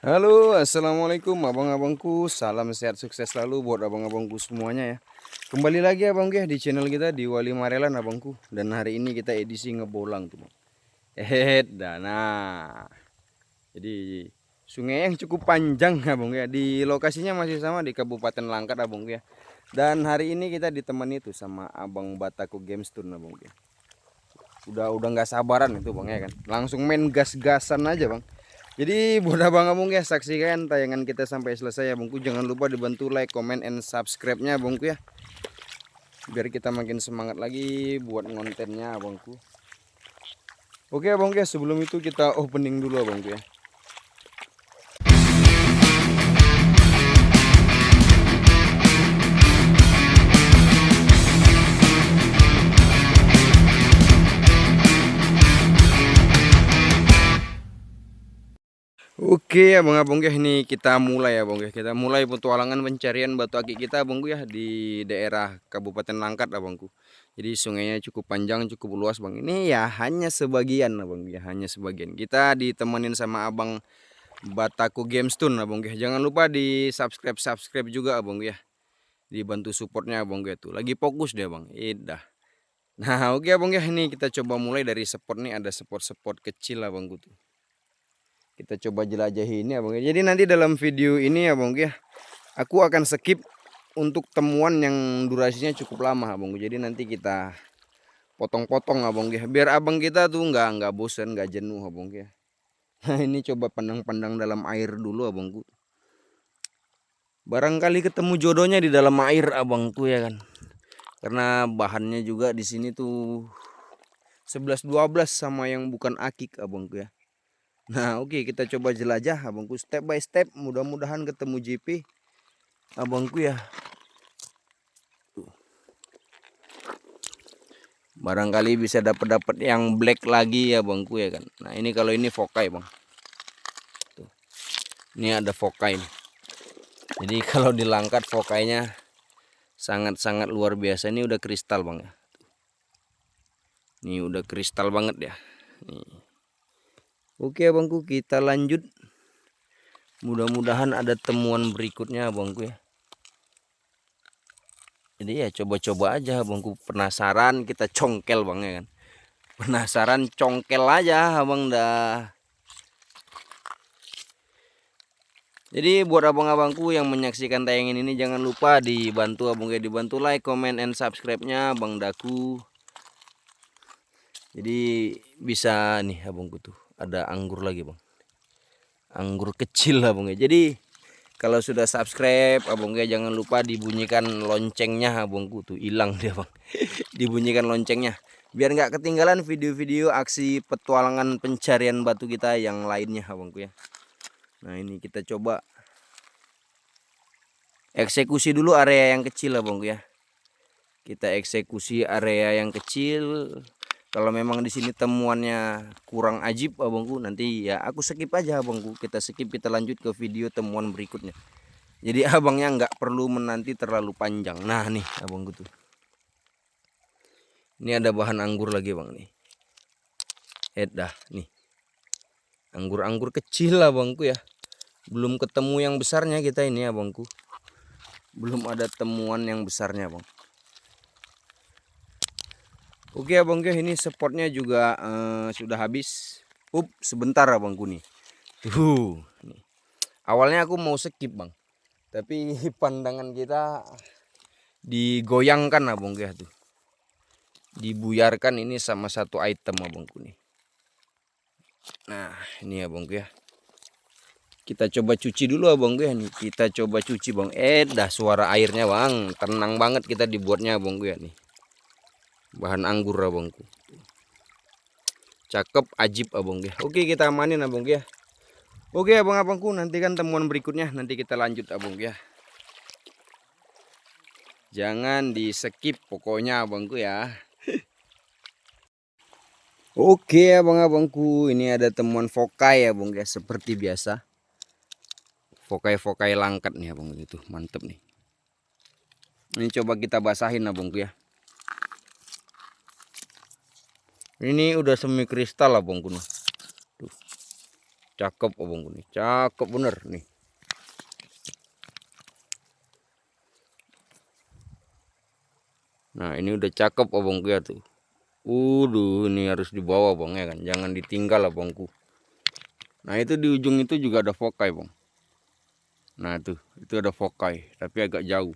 Halo, assalamualaikum abang-abangku. Salam sehat sukses selalu buat abang-abangku semuanya ya. Kembali lagi abang ya di channel kita di Wali Marelan abangku. Dan hari ini kita edisi ngebolang tuh bang. Dana. Jadi sungai yang cukup panjang abang ya. Di lokasinya masih sama di Kabupaten Langkat abang ya. Dan hari ini kita ditemani tuh sama abang Bataku Games Tour abang ya. Udah nggak sabaran itu bang ya kan. Langsung main gas-gasan aja bang. Jadi buat abang-abang ya saksikan tayangan kita sampai selesai ya bangku. Jangan lupa dibantu like, comment, and subscribe-nya bangku ya. Biar kita makin semangat lagi buat kontennya abangku. Oke abangku ya, sebelum itu kita opening dulu abangku ya. Oke abang-abang ya, ini kita mulai ya bang ya. Kita mulai petualangan pencarian batu akik kita abangku ya di daerah Kabupaten Langkat abangku. Jadi sungainya cukup panjang, cukup luas bang. Ini ya hanya sebagian abang ya, hanya sebagian. Kita ditemenin sama abang Bataku Games Tune abang ya. Jangan lupa di subscribe juga abang ya. Dibantu supportnya abang ya tuh. Lagi fokus deh bang. Idah. Nah oke abang ya, ini kita coba mulai dari spot nih. Ada spot-spot kecil abangku tuh. Kita coba jelajahi ini abang ya. Jadi nanti dalam video ini abang ya, aku akan skip untuk temuan yang durasinya cukup lama abang. Jadi nanti kita potong-potong abang ya. Biar abang kita tuh nggak bosan, nggak jenuh abang ya. Nah ini coba pandang-pandang dalam air dulu abangku. Barangkali ketemu jodohnya di dalam air abangku ya kan. Karena bahannya juga di sini tuh 11-12 sama yang bukan akik abangku ya. Nah oke, kita coba jelajah abangku step by step. Mudah-mudahan ketemu JP abangku ya. Barangkali bisa dapat yang black lagi ya bangku ya kan. Nah ini kalau ini fokai bang. Tuh. Ini ada fokai nih. Jadi kalau dilangkat fokainya sangat-sangat luar biasa. Ini udah kristal bang ya. Ini udah kristal banget ya. Nih. Oke abangku, kita lanjut. Mudah-mudahan ada temuan berikutnya abangku ya. Jadi ya coba-coba aja abangku. Penasaran kita congkel bang ya kan. Penasaran congkel aja abang dah. Jadi buat abang-abangku yang menyaksikan tayangan ini, jangan lupa dibantu abang ya, dibantu like, comment, and subscribe-nya Bang Daku. Jadi bisa nih abangku tuh, ada anggur lagi bang, anggur kecil abang ya. Jadi kalau sudah subscribe abang ya, jangan lupa dibunyikan loncengnya abangku tuh, hilang dia bang. Dibunyikan loncengnya biar nggak ketinggalan video-video aksi petualangan pencarian batu kita yang lainnya abangku ya. Nah ini kita coba eksekusi dulu area yang kecil abangku ya. Kita eksekusi area yang kecil. Kalau memang di sini temuannya kurang ajib abangku, nanti ya aku skip aja abangku. Kita skip, kita lanjut ke video temuan berikutnya. Jadi abangnya nggak perlu menanti terlalu panjang. Nah nih abangku tuh. Ini ada bahan anggur lagi bang nih. Dah nih. Anggur-anggur kecil abangku ya. Belum ketemu yang besarnya kita ini abangku. Belum ada temuan yang besarnya bang. Oke abang ya, ini spotnya juga sudah habis. Sebentar abangku nih. Tuh, nih. Awalnya aku mau skip bang, tapi pandangan kita digoyangkan abang ya tuh. Dibuyarkan ini sama satu item abangku nih. Nah ini abangku ya. Kita coba cuci dulu abangku ya nih. Kita coba cuci bang. Dah suara airnya bang. Tenang banget kita dibuatnya abangku ya nih. Bahan anggur abangku. Cakep, ajib abang ya. Oke kita amanin abang ya. Oke abang-abangku, nantikan temuan berikutnya. Nanti kita lanjut abang ya. Jangan di skip pokoknya abangku ya. Oke abang-abangku, ini ada temuan fokai ya abang ya. Seperti biasa. Fokai-fokai langkat nih abang itu, mantep nih. Ini coba kita basahin abangku ya. Ini udah semi kristal abangku nih. Tuh. Cakep abangku nih, cakep bener nih. Nah ini udah cakep abangku ya tuh. Ini harus dibawa bang ya kan, jangan ditinggal abangku. Nah itu di ujung itu juga ada fokai bang. Nah tuh, itu ada fokai tapi agak jauh.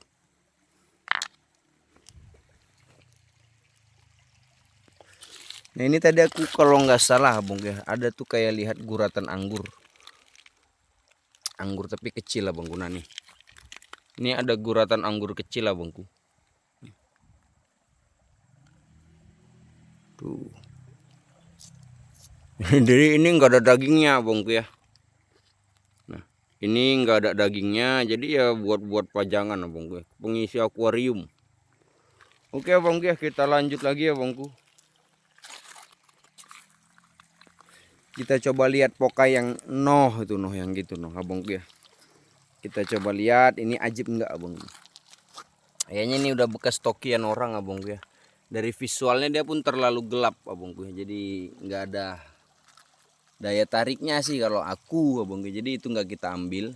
Nah ini tadi aku kalau nggak salah abang ya, ada tuh kayak lihat guratan anggur. Anggur tapi kecil abangku. Nah nih, ini ada guratan anggur kecil abangku. Tuh. Jadi ini nggak ada dagingnya abangku ya. Nah ini nggak ada dagingnya, jadi ya buat pajangan abangku ya, pengisi akuarium. Oke abangku ya, kita lanjut lagi abangku. Kita coba lihat pokai yang itu yang gitu abangku ya. Kita coba lihat ini ajib enggak abangku. Kayaknya ini udah bekas tokian orang abangku ya. Dari visualnya dia pun terlalu gelap abangku ya. Jadi nggak ada daya tariknya sih kalau aku abangku. Jadi itu nggak kita ambil.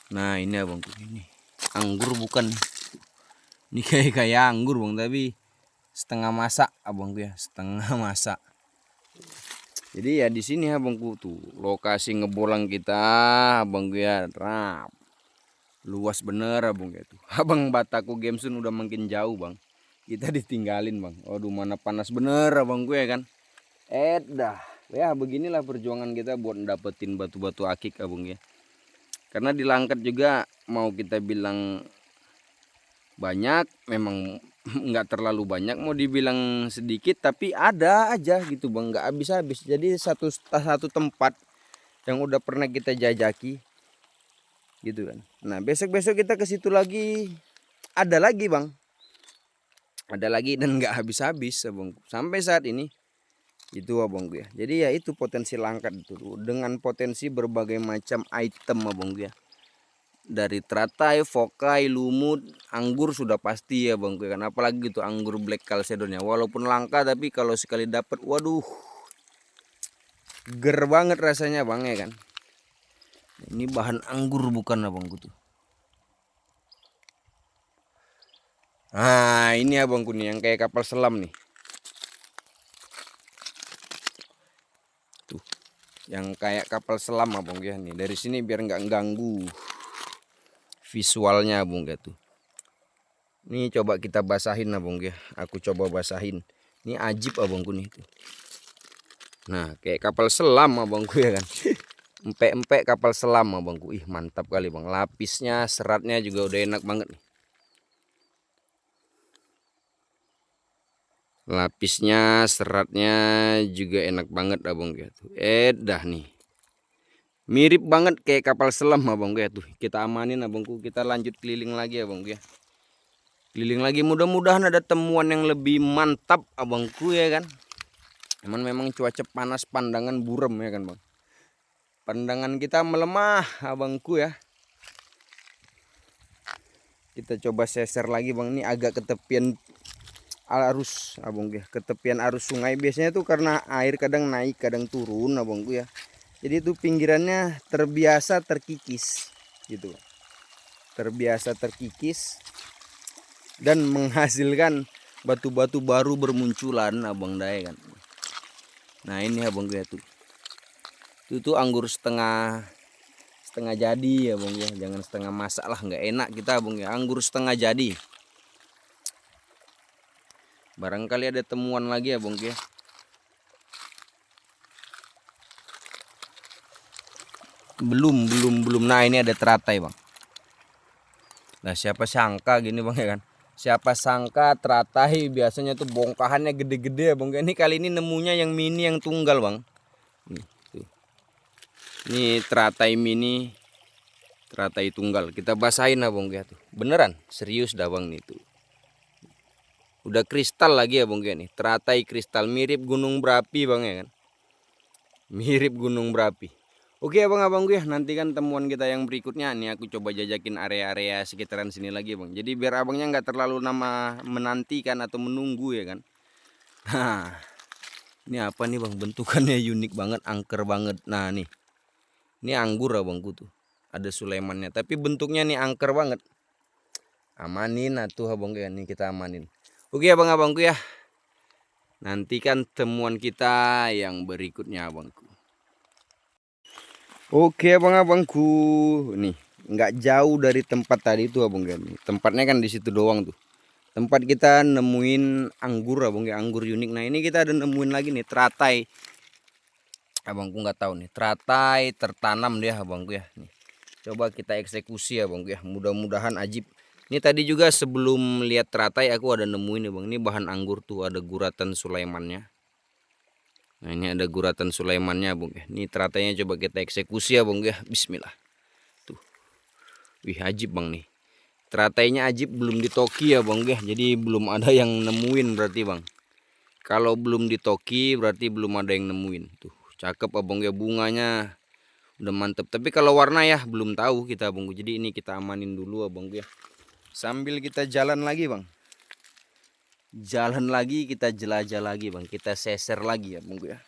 Nah ini abangku, ini anggur bukan. Ini kayak anggur bang, tapi setengah masak abangku ya, setengah masak. Jadi ya di sini abangku tuh lokasi ngebolang kita abangku ya, luas bener abang ya tuh. Abang Bataku Gamesun udah makin jauh bang, kita ditinggalin bang. Aduh mana panas bener abangku ya kan. Dah ya beginilah perjuangan kita buat dapetin batu-batu akik abang ya. Karena di Langkat juga mau kita bilang banyak, memang nggak terlalu banyak, mau dibilang sedikit tapi ada aja gitu bang, nggak habis-habis. Jadi satu tempat yang udah pernah kita jajaki gitu kan. Nah besok kita ke situ lagi, ada lagi bang, ada lagi dan nggak habis-habis abang sampai saat ini itu abangku ya. Jadi ya itu potensi Langkat itu dengan potensi berbagai macam item abangku ya, dari teratai, fokai, lumut, anggur sudah pasti ya bangku ya kan. Apalagi gitu anggur black chalcedon ya, walaupun langka tapi kalau sekali dapat waduh ger banget rasanya bang ya kan. Ini bahan anggur bukan abangku tuh. Nah ini abangku nih yang kayak kapal selam nih. Tuh, yang kayak kapal selam abang ya nih. Dari sini biar nggak ganggu visualnya abang ya tuh. Ini coba kita basahin abang ya. Aku coba basahin. Ini ajib abangku nih tuh. Nah kayak kapal selam abangku ya kan. Empek-empek kapal selam abangku. Ih mantap kali bang. Lapisnya, seratnya juga udah enak banget nih. Lapisnya, seratnya juga enak banget abang ya tuh. Dah nih. Mirip banget kayak kapal selam abangku ya tuh. Kita amanin abangku, kita lanjut keliling lagi abangku ya. Keliling lagi, mudah-mudahan ada temuan yang lebih mantap abangku ya kan. Memang cuaca panas, pandangan buram ya kan bang. Pandangan kita melemah abangku ya. Kita coba seser lagi bang, ini agak ke tepian arus abangku ya, ke tepian arus sungai. Biasanya tuh karena air kadang naik kadang turun abangku ya. Jadi itu pinggirannya terbiasa terkikis gitu. Terbiasa terkikis dan menghasilkan batu-batu baru bermunculan abang daya kan. Nah ini abang ya tuh. Itu anggur setengah jadi ya bang ya, jangan setengah masak lah, nggak enak kita abang ya. Anggur setengah jadi. Barangkali ada temuan lagi ya bang ya. Belum. Nah ini ada teratai bang. Nah siapa sangka gini bang ya kan. Siapa sangka teratai biasanya tuh bongkahannya gede-gede bang. Ini kali ini nemunya yang mini, yang tunggal bang. Nih, tuh. Ini teratai mini, teratai tunggal. Kita basahin abang ya tuh. Beneran serius dah bang nih tuh. Udah kristal lagi ya bang ya nih. Teratai kristal mirip gunung berapi bang ya kan. Mirip gunung berapi. Oke abang-abangku ya, nanti kan temuan kita yang berikutnya nih aku coba jajakin area-area sekitaran sini lagi bang. Jadi biar abangnya nggak terlalu lama menantikan atau menunggu ya kan. Nah ini apa nih bang, bentukannya unik banget, angker banget. Nah nih Ini anggur abangku tuh. Ada sulaimannya, tapi bentuknya nih angker banget. Amanin atuh abangku ya, nih kita amanin. Oke abang-abangku ya. Nantikan temuan kita yang berikutnya abangku. Oke abang-abangku, nih nggak jauh dari tempat tadi tuh abang ya. Tempatnya kan di situ doang tuh. Tempat kita nemuin anggur abang ya, anggur unik. Nah ini kita ada nemuin lagi nih teratai. Abangku nggak tahu nih, teratai tertanam dia abangku ya. Nih, coba kita eksekusi abangku ya. Mudah-mudahan ajib. Ini tadi juga sebelum lihat teratai aku ada nemuin ya bang. Ini bahan anggur tuh, ada guratan sulaimannya. Nah ini ada guratan sulaimannya bang ya. Ini teratainya coba kita eksekusi ya bang ya. Bismillah. Tuh, wih ajib bang nih. Teratainya ajib, belum ditoki ya bang ya. Jadi belum ada yang nemuin berarti bang. Kalau belum ditoki berarti belum ada yang nemuin. Tuh cakep abang ya, bunganya udah mantep. Tapi kalau warna ya belum tahu kita abang. Jadi ini kita amanin dulu abang ya. Sambil kita jalan lagi bang. Jalan lagi, kita jelajah lagi bang. Kita seser lagi ya bang ya.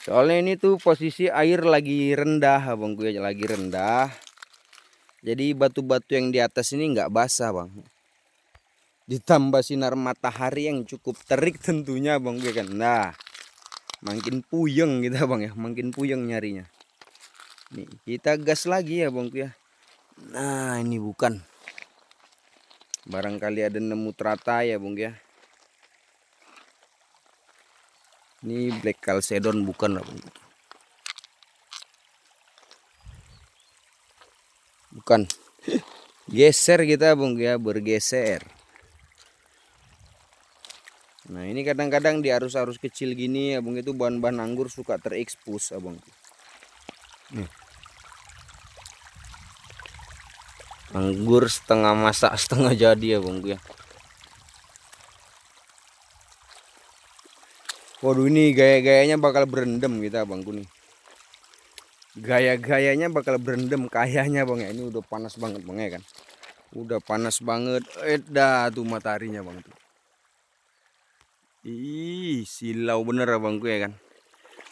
Soalnya ini tuh posisi air lagi rendah abang ya, lagi rendah. Jadi batu-batu yang di atas ini nggak basah bang. Ditambah sinar matahari yang cukup terik tentunya bang gue kan. Nah makin puyeng kita bang ya, makin puyeng nyarinya. Nih kita gas lagi ya bang gue ya. Nah ini bukan, barangkali ada nemu teratai ya bang ya. Ini black chalcedon bukan lah bang. Bukan. Geser kita bang ya, bergeser. Nah ini kadang-kadang di arus-arus kecil gini abang itu bahan-bahan anggur suka terekspos abang. Nih. Anggur setengah masak setengah jadi abang ya. Waduh ini gaya-gayanya bakal berendam kita abangku nih. Gaya-gayanya bakal berendam kayaknya bang ya. Ini udah panas banget bang ya kan. Udah panas banget. Dah tuh mataharinya bang tuh. Ih, silau bener abangku ya kan.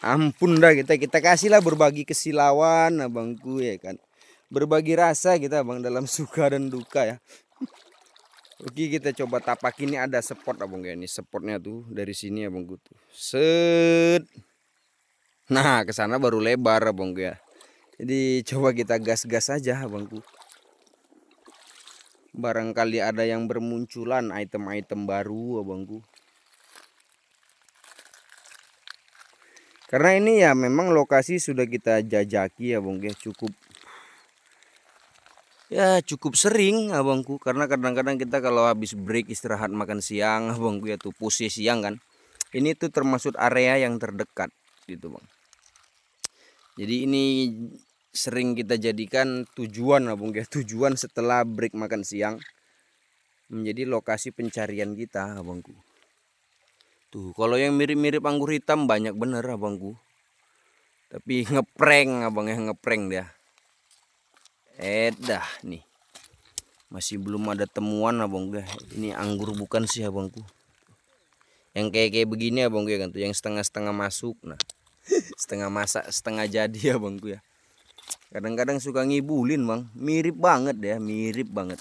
Ampun dah, kita kasihlah berbagi kesilauan abangku ya kan. Berbagi rasa kita bang dalam suka dan duka ya. Oke kita coba tapak, ini ada spot abang ya. Ini spotnya tuh dari sini abangku tuh. Set. Nah ke sana baru lebar abangku ya. Jadi coba kita gas-gas aja abangku. Barangkali ada yang bermunculan item-item baru abangku. Karena ini ya memang lokasi sudah kita jajaki ya bang ya, cukup sering abangku. Karena kadang-kadang kita kalau habis break istirahat makan siang abangku ya tuh posisi siang kan. Ini tuh termasuk area yang terdekat gitu bang. Jadi ini sering kita jadikan tujuan abang ya, tujuan setelah break makan siang menjadi lokasi pencarian kita abangku. Tuh kalau yang mirip-mirip anggur hitam banyak bener abangku. Tapi ngeprank abang ya, ngeprank dia. Dah nih. Masih belum ada temuan abang ya. Ini anggur bukan sih abangku. Yang kayak begini abang ya kan tuh, yang setengah-setengah masuk. Nah, setengah masak, setengah jadi abangku ya. Kadang-kadang suka ngibulin bang. Mirip banget ya, mirip banget.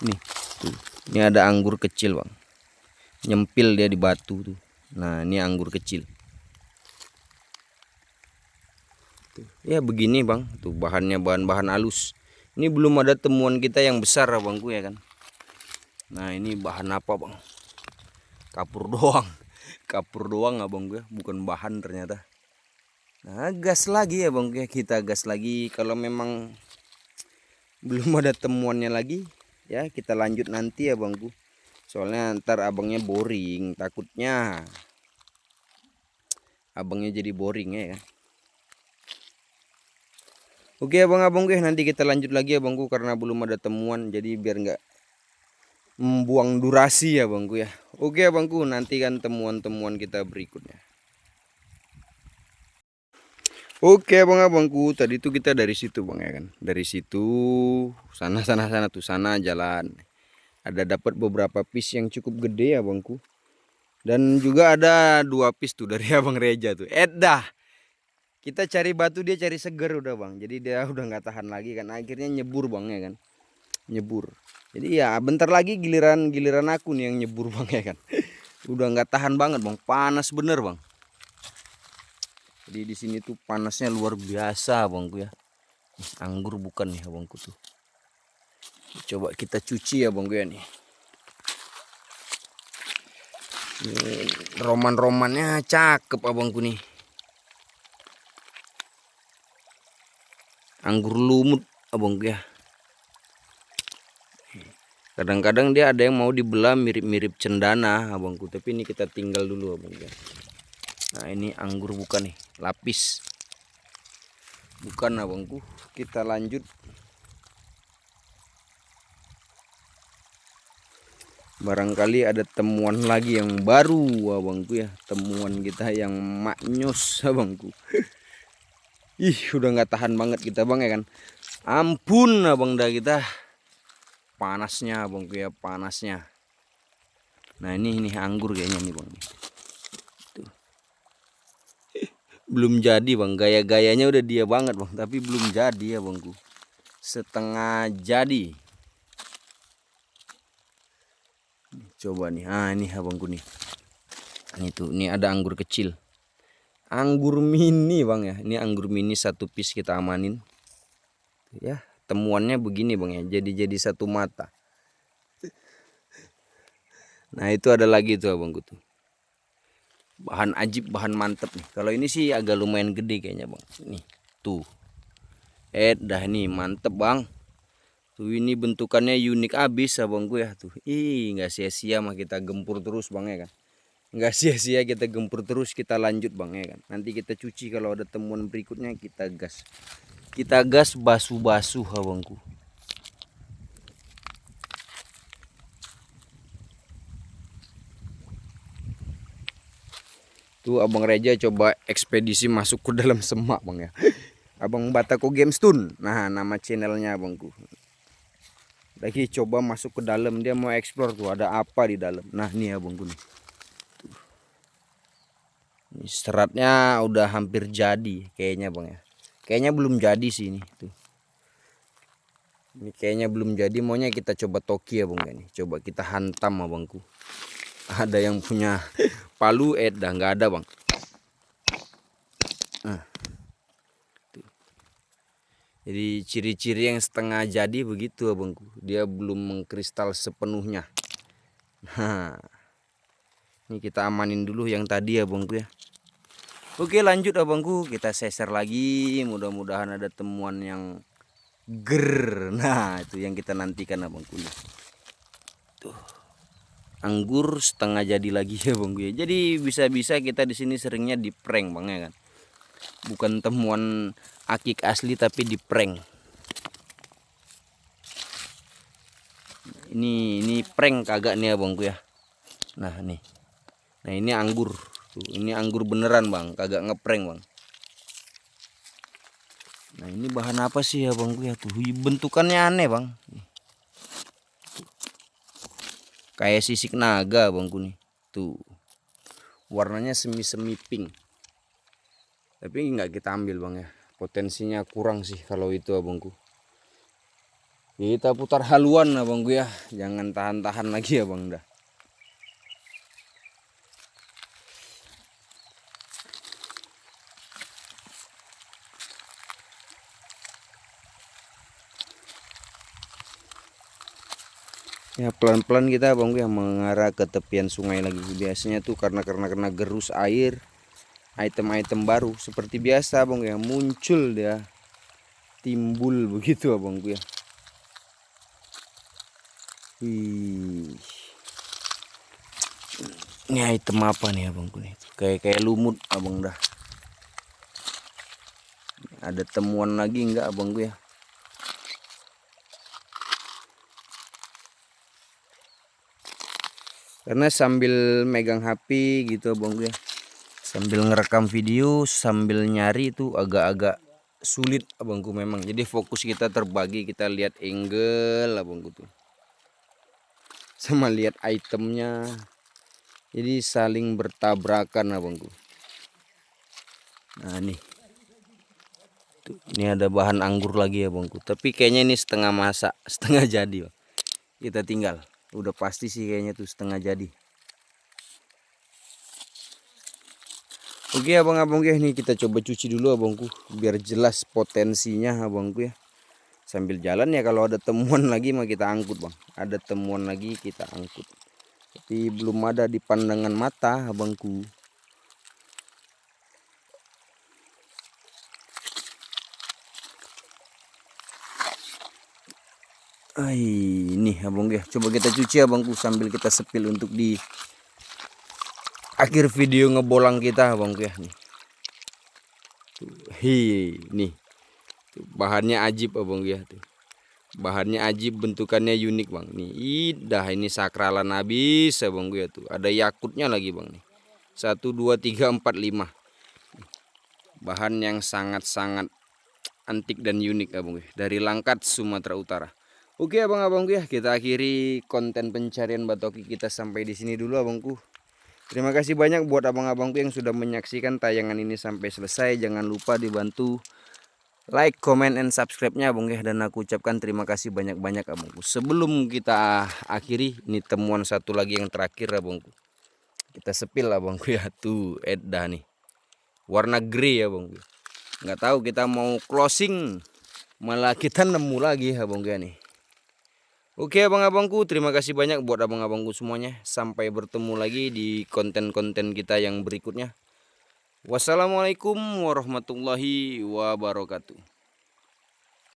Nih, tuh. Ini ada anggur kecil bang. Nyempil dia di batu tuh. Nah ini anggur kecil tuh. Ya begini bang, tuh bahannya bahan-bahan halus. Ini belum ada temuan kita yang besar abangku ya kan. Nah ini bahan apa bang? Kapur doang. Kapur doang abangku ya, bukan bahan ternyata. Nah gas lagi ya bang ya, kita gas lagi. Kalau memang belum ada temuannya lagi ya kita lanjut nanti ya bangku. Soalnya ntar abangnya boring, takutnya abangnya jadi boring ya kan. Oke abang-abang nanti kita lanjut lagi ya bangku, karena belum ada temuan jadi biar nggak membuang durasi ya bangku ya. Oke abangku, nantikan temuan-temuan kita berikutnya. Oke abang-abangku, tadi tuh kita dari situ bang ya kan, dari situ sana tuh sana jalan. Ada dapat beberapa piece yang cukup gede ya bangku. Dan juga ada 2 piece tuh dari Abang Reja tuh. Dah. Kita cari batu, dia cari seger udah bang. Jadi dia udah nggak tahan lagi kan. Akhirnya nyebur bang ya kan. Nyebur. Jadi ya bentar lagi giliran aku nih yang nyebur bang ya kan. Udah nggak tahan banget bang. Panas bener bang. Jadi di sini tuh panasnya luar biasa bangku ya. Anggur bukan nih abangku tuh. Coba kita cuci ya bangku ya nih. Roman-romannya cakep abangku nih. Anggur lumut abangku ya. Kadang-kadang dia ada yang mau dibelah mirip-mirip cendana abangku, tapi ini kita tinggal dulu abangku ya. Nah ini anggur bukan nih, lapis. Bukan abangku. Kita lanjut. Barangkali ada temuan lagi yang baru abangku ya. Temuan kita yang maknyus abangku. Ih udah nggak tahan banget kita bang ya kan. Ampun abang dah kita. Panasnya abangku ya, panasnya. Nah ini anggur kayaknya nih bang. Tuh. Belum jadi bang, gaya-gayanya udah dia banget bang. Tapi belum jadi ya bangku. Setengah jadi. Coba nih, ini abangku nih. Ini tuh, ini ada anggur kecil. Anggur mini bang ya. Ini anggur mini 1 piece kita amanin. Ya, temuannya begini bang ya. Jadi satu mata. Nah itu ada lagi tuh abangku tuh. Bahan ajib, bahan mantep nih. Kalau ini sih agak lumayan gede kayaknya bang. Nih, tuh. Dah nih mantep bang. Tuh ini bentukannya unik abis abangku ya tuh. Ih nggak sia-sia mah kita gempur terus bang ya kan. Nggak sia-sia kita gempur terus, kita lanjut bang ya kan. Nanti kita cuci, kalau ada temuan berikutnya kita gas. Kita gas basuh-basuh abangku. Tuh abang Reja coba ekspedisi masuk ke dalam semak bang ya. Abang Batako Gamestone. Nah nama channelnya abangku. Lagi coba masuk ke dalam, dia mau explore tuh ada apa di dalam. Nah nih abangku nih. Ini seratnya udah hampir jadi kayaknya bang ya. Kayaknya belum jadi sih ini tuh. Ini kayaknya belum jadi, maunya kita coba toki ya bang ya nih. Coba kita hantam abangku. Ada yang punya palu dah nggak ada bang. Nah. Tuh. Jadi ciri-ciri yang setengah jadi begitu abangku. Dia belum mengkristal sepenuhnya. Nah. Ini kita amanin dulu yang tadi ya bangku ya. Oke lanjut abangku, kita seser lagi. Mudah-mudahan ada temuan yang ger. Nah itu yang kita nantikan abangku. Tuh. Anggur setengah jadi lagi ya bangku ya. Jadi bisa-bisa kita di sini seringnya di prank bang ya kan. Bukan temuan akik asli tapi di prank. Ini prank kagak nih abangku ya. Nah nih. Nah ini anggur. Tuh, ini anggur beneran bang, kagak ngeprank bang. Nah ini bahan apa sih ya bangku ya tuh, bentukannya aneh bang. Kayak sisik naga bangku nih. Tuh warnanya semi-semi pink. Tapi nggak kita ambil bang ya, potensinya kurang sih kalau itu abangku. Kita putar haluan abangku ya, jangan tahan-tahan lagi ya bang dah. Ya pelan-pelan kita bang ya mengarah ke tepian sungai lagi. Biasanya tuh karena gerus air, item-item baru seperti biasa bang ya muncul dia, timbul begitu abangku ya. Ini item apa nih abangku nih? Kayak lumut abang dah. Ada temuan lagi enggak abangku ya? Karena sambil megang HP gitu abangku ya, sambil ngerekam video sambil nyari itu agak-agak sulit abangku memang. Jadi fokus kita terbagi, kita lihat angle abangku tuh. sama lihat itemnya. Jadi saling bertabrakan abangku. Nah nih, tuh, ini ada bahan anggur lagi ya bangku. Tapi kayaknya ini setengah masak, setengah jadi bang. Kita tinggal. Udah pasti sih kayaknya tuh setengah jadi. Oke abang-abang ya, ini kita coba cuci dulu abangku biar jelas potensinya abangku ya. Sambil jalan ya, kalau ada temuan lagi mah kita angkut bang. Ada temuan lagi kita angkut. Tapi belum ada di pandangan mata abangku. Ini abang ya, coba kita cuci abangku sambil kita sepil untuk di akhir video ngebolang kita abangku ya nih. Nih tuh, bahannya ajib abang ya tuh. Bahannya ajib, bentukannya unik bang nih. Ini sakralan habis abang ya tuh. Ada yakutnya lagi bang nih. 1 2 3 4 5. Bahan yang sangat-sangat antik dan unik abang ya, dari Langkat Sumatera Utara. Oke abang-abangku ya, kita akhiri konten pencarian batu akik kita sampai di sini dulu abangku. Terima kasih banyak buat abang-abangku yang sudah menyaksikan tayangan ini sampai selesai. Jangan lupa dibantu like, comment, and subscribe-nya abang ya. Dan aku ucapkan terima kasih banyak-banyak abangku. Sebelum kita akhiri, ini temuan satu lagi yang terakhir abangku. Kita sepil abangku ya, tuh edah nih. Warna grey abangku. Nggak tahu kita mau closing, malah kita nemu lagi abangku ya nih. Oke abang-abangku, terima kasih banyak buat abang-abangku semuanya. Sampai bertemu lagi di konten-konten kita yang berikutnya. Wassalamualaikum warahmatullahi wabarakatuh.